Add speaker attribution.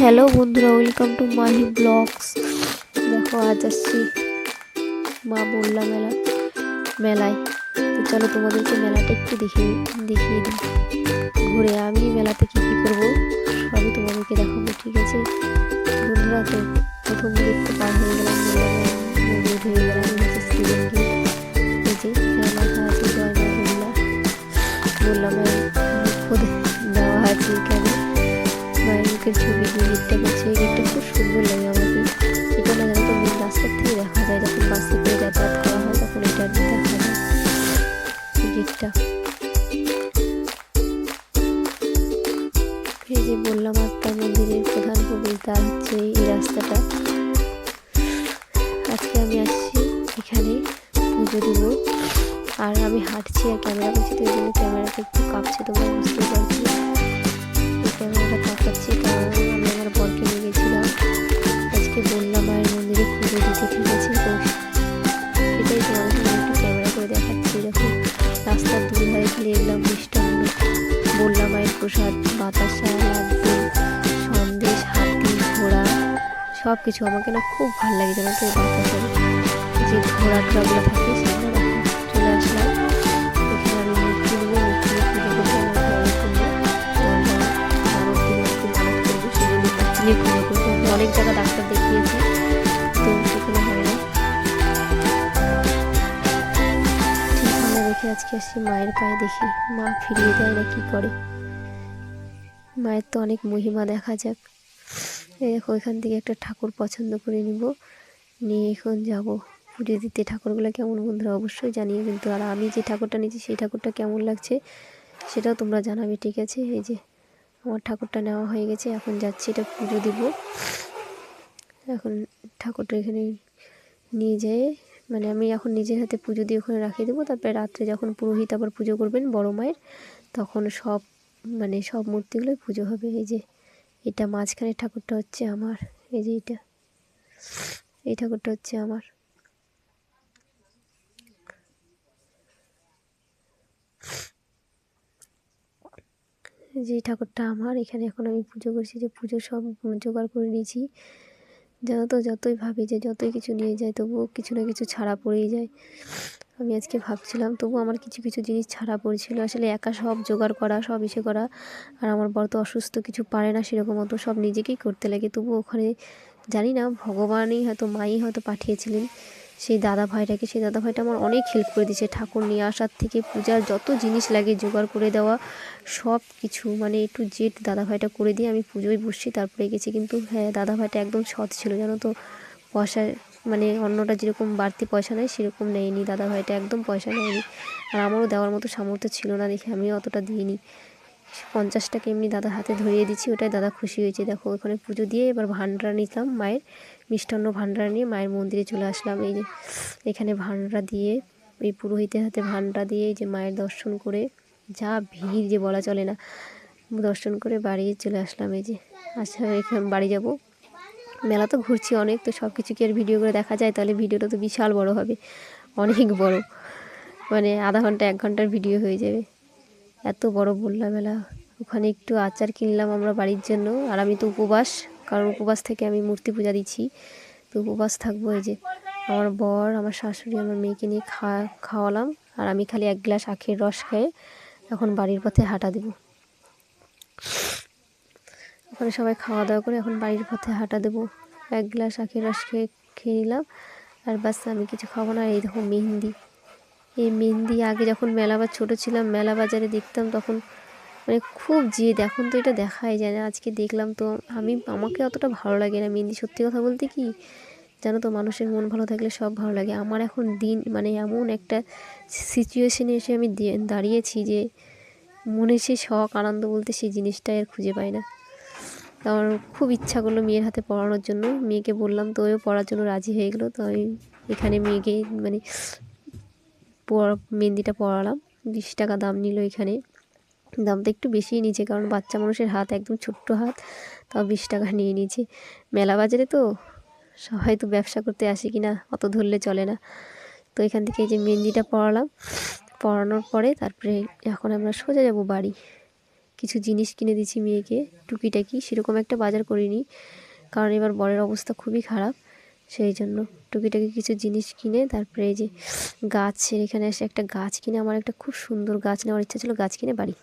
Speaker 1: Hello বন্ধুরা, welcome to Mahi blogs. দেখো আজ আসছি মা বললা মেলায়। তো চলো তোমাদেরকে মেলাটা একটু দেখিয়ে দিই। ঘুরে আমি মেলাতে কী কী করবো সবই তোমাদেরকে দেখাবো, ঠিক আছে বন্ধুরা। তো প্রথম দেখতে পার হয়ে গেলাম মন্দির হয়ে গেলাম, হচ্ছে স্টিভেন গেট। এই যে লেখা আছে জয় মা বললা মায়ের খোদে দেওয়া আছে এখানে। মায়ের মুখের ছবি দিয়ে গেটটা করছে। এই গেটটা খুব সুন্দর লাগে আমাকে। এটা না জানো তো মেন রাস্তার থেকে দেখা যায়, যখন বাসে করে যাতায়াত করা হয় তখন এটা দেখা যায় এই গেটটা। এই যে বললাম আত্মা মন্দিরের প্রধান প্রবেশদ্বার হচ্ছে এই রাস্তাটা। আজকে আমি আসছি এখানে পুজো দিব, আর আমি হাঁটছি আর ক্যামেরা করছি, তো এই জন্য ক্যামেরাটা একটু কাঁপছে, তোমরা বুঝতে পারছি। ক্যামেরাটা কাঁপাচ্ছি কারণ আমি আমার বরকে নিয়ে গেছিলাম আজকে বললাম মায়ের মন্দিরে পুজো দিতে, ঠিক আছে। তো সেটাই তোমাদের সঙ্গে একটু ক্যামেরা করে দেখাচ্ছি। দেখো রাস্তার দুধারে খালি এলাম মিষ্টান্ন, বললাম মায়ের প্রসাদ, বাতাসা, লাড্ডু, সন্দেশ, হাতি, ঘোড়া, সব কিছু। আমাকে না খুব ভালো লাগে জানো তো, এই বাতাসার যে ঘোড়া টোড়াগুলো থাকে সেগুলো চলে আসলাম এখানে। আমি মূর্তি নেবো, মূর্তি পুজো করবো। আমার অনেক জায়গা ডাক্তার দেখিয়েছি, তো সেখানে হয় না। ঠিক আমরা দেখে আজকে আসছি মায়ের পায়ে, দেখি মা ফিরিয়ে দেয় না কি করে। মায়ের তো অনেক মহিমা, দেখা যাক। দেখো ওইখান থেকে একটা ঠাকুর পছন্দ করে নিয়ে এখন যাব পুজো দিতে। ঠাকুরগুলো কেমন বন্ধুরা অবশ্যই জানিয়ে কিন্তু। আর আমি যে ঠাকুরটা নিয়েছি সেই ঠাকুরটা কেমন লাগছে সেটাও তোমরা জানাবে, ঠিক আছে। এই যে আমার ঠাকুরটা নেওয়া হয়ে গেছে, এখন যাচ্ছি এটা পুজো দিব। এখন ঠাকুরটা এখানে নিয়ে যেয়ে মানে আমি এখন নিজের হাতে পুজো দিয়ে ওখানে রাখিয়ে দেবো। তারপরে রাত্রে যখন পুরোহিত আবার পুজো করবেন বড় মায়ের, তখন সব সব মূর্তিগুলোই পুজো হবে। এই যে এটা মাঝখানে ঠাকুরটা হচ্ছে আমার, এই যে এই ঠাকুরটা হচ্ছে আমার। যে ঠাকুরটা আমার, এখানে এখন আমি পুজো করছি। যে পুজো সব জোগাড় করে নিয়েছি জানো তো। যতই ভাবি যে যতই কিছু নিয়ে যায় তবুও কিছু না কিছু ছাড়া পড়েই যায়। আমি আজকে ভাবছিলাম তবু আমার কিছু কিছু জিনিস ছাড়া পড়েছিল। আসলে একা সব জোগাড় করা, সব ইসে করা, আর আমার বর তো অসুস্থ, কিছু পারে না সেরকম, অত সব নিজেকেই করতে লাগে। তবু ওখানে জানি না ভগবানই হয়তো মাই হয়তো পাঠিয়েছিলেন সেই দাদা ভাইটাকে। সেই দাদা ভাইটা আমার অনেক হেল্প করে দিয়েছে, ঠাকুর নিয়ে আসার থেকে পূজার যত জিনিস লাগে জোগাড় করে দেওয়া, সব কিছু এ টু জেড দাদা ভাইটা করে দিয়ে আমি পুজোয় বসছি, তারপরে গেছি। কিন্তু হ্যাঁ, দাদা ভাইটা একদম সৎ ছিল জানো তো। পয়সা অন্যটা যেরকম বাড়তি পয়সা নেয় সেরকম নেয়নি দাদা ভাইটা, একদম পয়সা নেয়নি। আর আমারও দেওয়ার মতো সামর্থ্য ছিল না দেখে আমিও অতটা দিইনি। 50 টাকা এমনি দাদার হাতে ধরিয়ে দিচ্ছি, ওটাই দাদা খুশি হয়েছে। দেখো ওখানে পুজো দিয়ে এবার ভান্ডারা নিতাম মায়ের, মিষ্টান্ন ভান্ডারা নিয়ে মায়ের মন্দিরে চলে আসলাম। এই যে এখানে ভান্ডারা দিয়ে এই পুরোহিতের হাতে ভান্ডারা দিয়ে এই যে মায়ের দর্শন করে, যা ভিড় যে বলা চলে না, দর্শন করে বাড়ি চলে আসলাম। এই যে আচ্ছা এখানে বাড়ি যাব। মেলা তো ঘুরছি অনেক, তো সব কিছু কি আর ভিডিও করে দেখা যায়? তাহলে ভিডিওটা তো বিশাল বড় হবে, অনেক বড়, আধা ঘন্টা 1 ঘন্টার ভিডিও হয়ে যাবে, এত বড় বললাম মেলা। ওখানে একটু আচার কিনলাম আমরা বাড়ির জন্য। আর আমি তো উপবাস, কারণ উপবাস থেকে আমি মূর্তি পূজা দিচ্ছি, তো উপবাস থাকবো। এই যে আমার বর, আমার শাশুড়ি, আমার মেয়েকে নিয়ে খাওয়ালাম, আর আমি খালি 1 গ্লাস আখের রস খেয়ে এখন বাড়ির পথে হাঁটা দেবো। ওখানে সবাই খাওয়া দাওয়া করে এখন বাড়ির পথে হাঁটা দেবো। 1 গ্লাস আখের রস খেয়ে নিলাম, আর বাস আমি কিছু খাবো না। এই দেখো মেহেন্দি, এই মেহেন্দি আগে যখন মেলা বা ছোটো ছিলাম মেলা বাজারে দেখতাম তখন খুব জেদ, এখন তো এটা দেখাই যায় না। আজকে দেখলাম তো আমাকে অতটা ভালো লাগে না মেহেন্দি, সত্যি কথা বলতে কি জানো তো, মানুষের মন ভালো থাকলে সব ভালো লাগে। আমার এখন দিন এমন একটা সিচুয়েশনে এসে আমি দাঁড়িয়েছি যে মনে সে শখ আনন্দ বলতে সেই জিনিসটা আর খুঁজে পাই না। আমার খুব ইচ্ছা করলো মেয়ের হাতে পড়ানোর জন্য, মেয়েকে বললাম তো ওও পড়ার জন্য রাজি হয়ে গেলো। তো আমি এখানে মেয়েকে মেহেন্দিটা পড়ালাম। 20 টাকা দাম নিল এখানে, দামটা একটু বেশিই নিয়েছে কারণ বাচ্চা মানুষের হাত, একদম ছোট্ট হাত, তাও 20 টাকা নিয়ে নিয়েছে। মেলা বাজারে তো সবাই তো ব্যবসা করতে আসে কি না, অত ধরলে চলে না। তো এখান থেকে এই যে মেহেন্দিটা পড়ালাম, পড়ানোর পরে তারপরে এখন আমরা সোজা যাব বাড়ি। কিছু জিনিস কিনে দিচ্ছি মেয়েকে, টুকিটাকি, সেরকম একটা বাজার করিনি, কারণ এবার বরের অবস্থা খুবই খারাপ। সেই জন্য টুকিটাকি কিছু জিনিস কিনে তারপরে এই যে গাছের এখানে এসে একটা গাছ কিনে, আমার একটা খুব সুন্দর গাছ নেওয়ার ইচ্ছা ছিল, গাছ কিনে বাড়ি